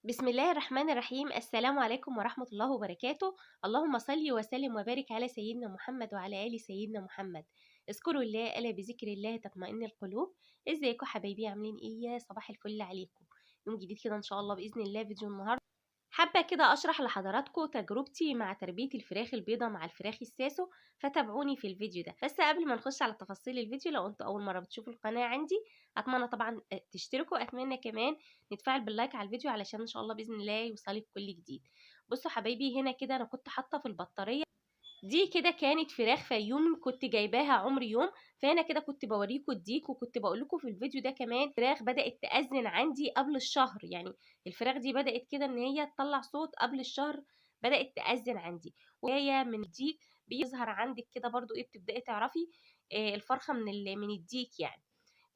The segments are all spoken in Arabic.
بسم الله الرحمن الرحيم. السلام عليكم ورحمة الله وبركاته. اللهم صل وسلم وبارك على سيدنا محمد وعلى آل سيدنا محمد. اذكروا الله ألا بذكر الله تطمئن القلوب. ازيكم حبايبي؟ عاملين ايه؟ يا صباح الفل عليكم. يوم جديد كده ان شاء الله بإذن الله. فيديو النهارده حابة كده أشرح لحضراتكم تجربتي مع تربية الفراخ البيضة مع الفراخ الساسو، فتابعوني في الفيديو ده. بس قبل ما نخش على تفاصيل الفيديو، لو انتوا أول مرة بتشوفوا القناة عندي، أتمنى طبعا تشتركوا، أتمنى كمان نتفاعل باللايك على الفيديو علشان إن شاء الله بإذن الله يوصلك كل جديد. بصوا حبايبي، هنا كده أنا كنت حاطة في البطارية دي كده كانت فراخ فيوم كنت جايباها عمر يوم. فانا كده كنت بوريكم الديك، وكنت بقول لكم في الفيديو ده كمان فراخ بدأت تأذن عندي قبل الشهر. يعني الفراخ دي بدأت كده ان هي تطلع صوت قبل الشهر، بدأت تأذن عندي. وهي من الديك بيظهر عندك كده برضو ايه، بتبدأي تعرفي الفرخة من الديك يعني.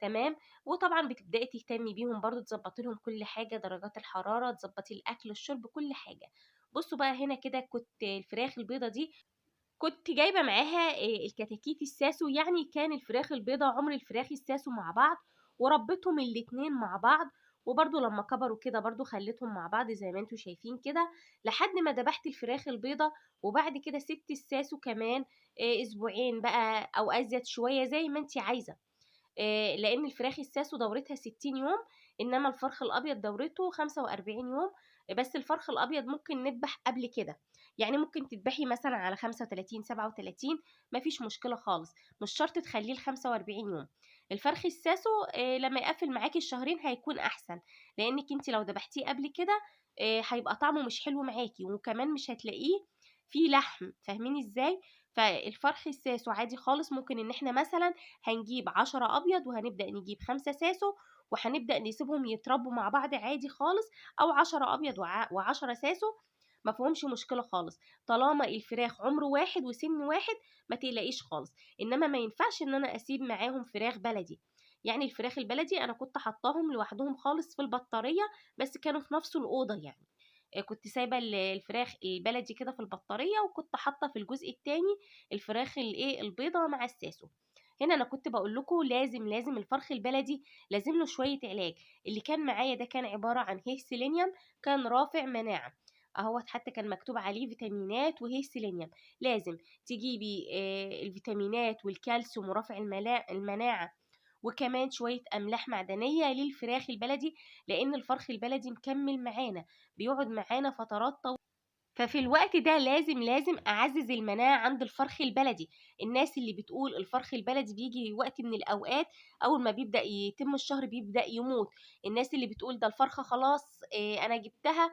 تمام. وطبعا بتبدأي تهتمي بيهم برضو، تظبطي لهم كل حاجة، درجات الحرارة، تظبطي الأكل الشرب كل حاجة. بصوا بقى هنا كده كنت الفراخ البيضة دي كنت جايبة معاها الكتاكيت الساسو. يعني كان الفراخ البيضا عمر الفراخ الساسو مع بعض، وربيتهم الاتنين مع بعض. وبرضو لما كبروا كده برضو خليتهم مع بعض زي ما انتوا شايفين كده، لحد ما ذبحت الفراخ البيضا. وبعد كده سبت الساسو كمان اسبوعين بقى او ازيد شوية زي ما انتي عايزة. لان الفراخ الساسو دورتها 60 يوم، انما الفرخ الابيض دورته 45 يوم. بس الفرخ الابيض ممكن نذبح قبل كده، يعني ممكن تذبحي مثلا على 35 37، مفيش مشكله خالص. مش شرط تخليه ل 45 يوم. الفرخ الساسو لما يقفل معاكي الشهرين هيكون احسن، لانك انت لو ذبحتيه قبل كده هيبقى طعمه مش حلو معاكي، وكمان مش هتلاقيه فيه لحم. فاهمين ازاي؟ فالفرخ الساسو عادي خالص، ممكن ان احنا مثلا هنجيب 10 أبيض وهنبدأ نجيب 5 ساسو، وهنبدأ نسيبهم يتربوا مع بعض عادي خالص. أو 10 أبيض و10 ساسو، مفهومش مشكلة خالص. طالما الفراخ عمر واحد وسن واحد ما تقلقيش خالص. إنما ما ينفعش إن أنا أسيب معاهم فراخ بلدي. يعني الفراخ البلدي أنا كنت حطاهم لوحدهم خالص في البطارية، بس كانوا في نفس الأوضة يعني. كنت سايبة الفراخ البلدي كده في البطارية، وكنت حاطة في الجزء التاني الفراخ الايه البيضة مع الساسو. هنا انا كنت بقول لكم لازم الفرخ البلدي لازم له شويه علاج. اللي كان معايا ده كان عباره عن هيس سيلينيوم، كان رافع مناعه اهوت، حتى كان مكتوب عليه فيتامينات وهيس سيلينيوم. لازم تجيبي الفيتامينات والكالسيوم ورفع المناعه، وكمان شويه املاح معدنيه للفراخ البلدي، لان الفرخ البلدي مكمل معانا، بيقعد معانا فترات طويله. ففي الوقت ده لازم اعزز المناعه عند الفرخ البلدي. الناس اللي بتقول الفرخ البلدي بيجي وقت من الاوقات اول ما بيبدا يتم الشهر بيبدا يموت، الناس اللي بتقول ده الفرخه خلاص انا جبتها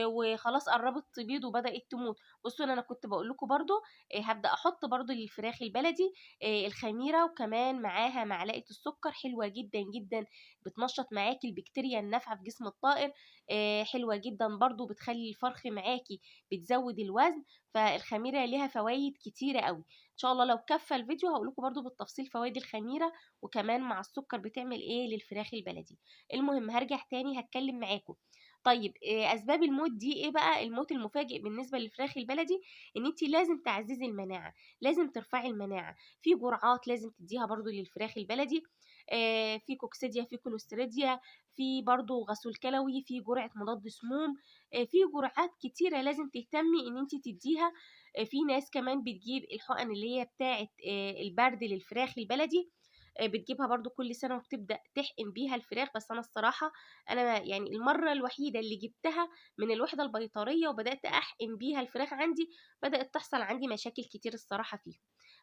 وخلاص قربت تبيض وبدات تموت. بصوا انا كنت بقول لكم برضو هبدا احط برضو للفراخ البلدي الخميره، وكمان معاها معلقه السكر، حلوه جدا جدا، بتنشط معاكي البكتيريا النافعه في جسم الطائر. حلوه جدا برضو، بتخلي الفرخ معاكي بتزود الوزن. فالخميرة ليها فوائد كتيرة قوي. ان شاء الله لو كفى الفيديو هقول لكم برضو بالتفصيل فوائد الخميرة، وكمان مع السكر بتعمل ايه للفراخ البلدي. المهم هرجع تاني هتكلم معاكم. طيب اسباب الموت دي ايه بقى؟ الموت المفاجئ بالنسبه للفراخ البلدي ان انت لازم تعززي المناعه، لازم ترفعي المناعه. في جرعات لازم تديها برضو للفراخ البلدي، في كوكسيديا، في كولوستريديا، في برضو غسول كلوي، في جرعه مضاد سموم. في جرعات كتيرة لازم تهتمي ان انت تديها. في ناس كمان بتجيب الحقن اللي هي بتاعة البرد للفراخ البلدي، بتجيبها برضو كل سنة وبتبدأ تحقن بيها الفراخ. بس أنا الصراحة أنا يعني المرة الوحيدة اللي جبتها من الوحدة البيطرية وبدأت أحقن بيها الفراخ عندي، بدأت تحصل عندي مشاكل كتير الصراحة فيهم،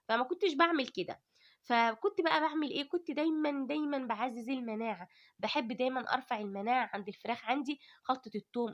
فما كنتش بعمل كده. فكنت بقى بعمل ايه؟ كنت دايما بعزز المناعة، بحب دايما ارفع المناعة عند الفراخ عندي. خلطة الثوم،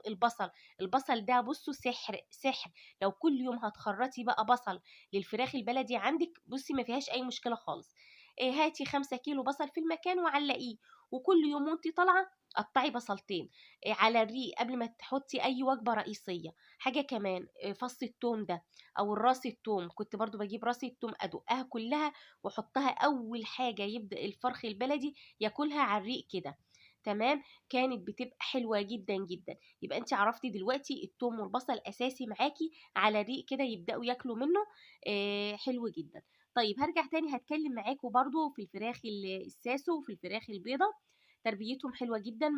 البصل ده بصوا سحر سحر. لو كل يوم هتخرطي بقى بصل للفراخ البلدي عندك، بصي ما فيهاش اي مشكلة خالص. هاتي 5 كيلو بصل في المكان وعلقيه، وكل يوم وانتي طالعة قطعي بصلتين على الريق قبل ما تحطي اي وجبة رئيسية. حاجة كمان فص الثوم ده او الراس الثوم، كنت برضو بجيب راس الثوم ادقها كلها واحطها اول حاجة يبدأ الفرخ البلدي ياكلها على الريق كده. تمام. كانت بتبقى حلوة جدا جدا. يبقى انت عرفتي دلوقتي الثوم والبصل اساسي معاكي على الريق كده يبداوا ياكلوا منه. حلو جدا. طيب هرجع تاني هتكلم معاكم برضو في الفراخ الساسو وفي الفراخ البيضة. تربيتهم حلوة جدا،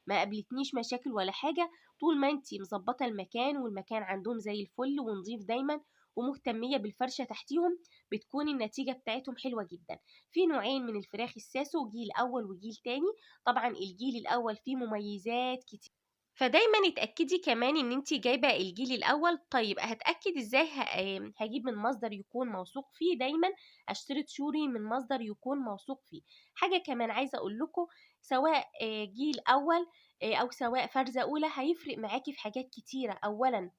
ما قابلتنيش مشاكل ولا حاجة. طول ما انتي مظبطة المكان والمكان عندهم زي الفل ونظيف دايما ومهتمية بالفرشة تحتيهم، بتكون النتيجة بتاعتهم حلوة جدا. في نوعين من الفراخ الساسو، جيل أول وجيل تاني. طبعا الجيل الأول فيه مميزات كتير، فدايما اتأكدي كمان ان انتي جايبة الجيل الأول. طيب هتأكد ازاي؟ هجيب من مصدر يكون موثوق فيه. دايما اشتري طيوري من مصدر يكون موثوق فيه. حاجة كمان عايزة اقول لكم، سواء جيل أول أو سواء فرزة أولى، هيفرق معاكي في حاجات كتيرة. أولا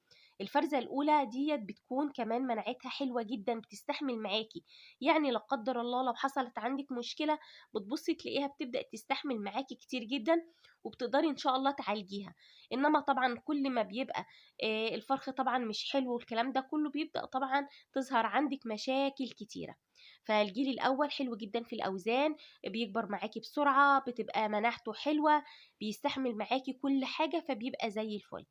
الفرزة الأولى ديت بتكون كمان مناعتها حلوة جدا، بتستحمل معاكي. يعني لا قدر الله لو حصلت عندك مشكلة، بتبصي تلاقيها بتبدأ تستحمل معاكي كتير جدا، وبتقدري ان شاء الله تعالجيها. انما طبعا كل ما بيبقى الفرخ طبعا مش حلو والكلام ده كله، بيبدأ طبعا تظهر عندك مشاكل كتيرة. فالجيل الأول حلو جدا في الأوزان، بيكبر معاكي بسرعة، بتبقى مناعته حلوة، بيستحمل معاكي كل حاجة، فبيبقى زي الفل.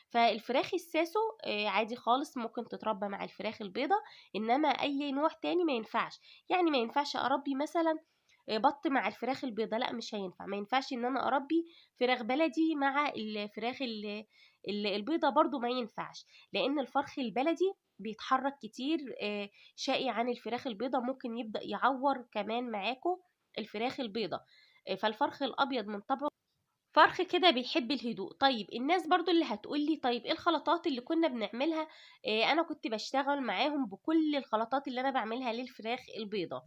فالفراخ الساسو عادي خالص ممكن تتربى مع الفراخ البيضة، انما اي نوع تاني ما ينفعش. يعني ما ينفعش اربي مثلا بط مع الفراخ البيضة، لا مش هينفع. ما ينفعش ان انا اربي فراخ بلدي مع الفراخ البيضة، برضو ما ينفعش. لان الفرخ البلدي بيتحرك كتير شقي عن الفراخ البيضة، ممكن يبدأ يعور كمان معاكو الفراخ البيضة. فالفرخ الابيض من طبعه فرخ كده بيحب الهدوء. طيب الناس برضو اللي هتقولي طيب ايه الخلطات اللي كنا بنعملها؟ انا كنت بشتغل معاهم بكل الخلطات اللي انا بعملها للفراخ البيضة.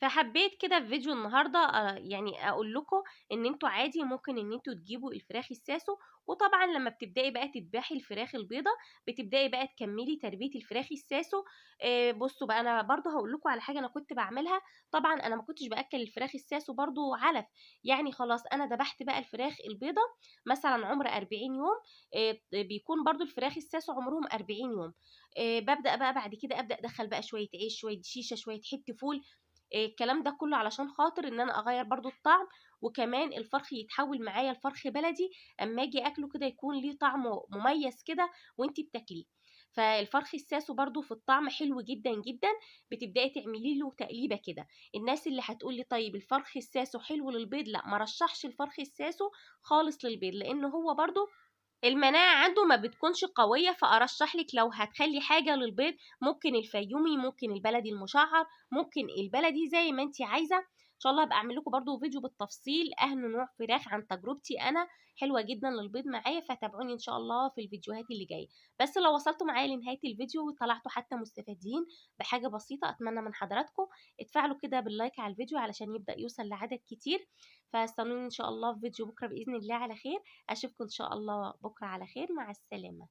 فحبيت كده في فيديو النهارده يعني اقول لكم ان انتوا عادي ممكن ان انتوا تجيبوا الفراخ الساسو. وطبعا لما بتبداي بقى تذبحي الفراخ البيضه، بتبداي بقى تكملي تربيه الفراخ الساسو. بصوا بقى، انا برضو هقول لكم على حاجه انا كنت بعملها. طبعا انا ما كنتش باكل الفراخ الساسو برضو علف. يعني خلاص انا ذبحت بقى الفراخ البيضه مثلا عمر 40 يوم. بيكون برضو الفراخ الساسو عمرهم 40 يوم. ببدا بقى بعد كده ابدا ادخل بقى شويه عيش، شويه شيشه، شويه حته فول. الكلام ده كله علشان خاطر ان انا اغير برضو الطعم، وكمان الفرخ يتحول معايا لفرخ بلدي. اما اجي اكله كده يكون ليه طعم مميز كده وانتي بتاكليه. فالفرخ الساسو برضو في الطعم حلو جدا جدا. بتبداي تعملي له تقليبه كده. الناس اللي هتقولي طيب الفرخ الساسو حلو للبيض، لا ما رشحش الفرخ الساسو خالص للبيض، لان هو برضو المناعة عنده ما بتكونش قوية. فأرشح لك لو هتخلي حاجة للبيض، ممكن الفيومي، ممكن البلدي المشعر، ممكن البلدي، زي ما انت عايزة. ان شاء الله هبقى اعمل لكم برضو فيديو بالتفصيل اهم نوع فراخ عن تجربتي انا، حلوة جدا للبيض معايا. فتابعوني ان شاء الله في الفيديوهات اللي جاية. بس لو وصلتوا معايا لنهاية الفيديو وطلعتوا حتى مستفيدين بحاجة بسيطة، اتمنى من حضراتكم اتفاعلوا كده باللايك على الفيديو علشان يبدأ يوصل لعدد كتير. فاستنوني ان شاء الله في فيديو بكرة بإذن الله على خير. أشوفكم إن شاء الله بكرة على خير. مع السلامة.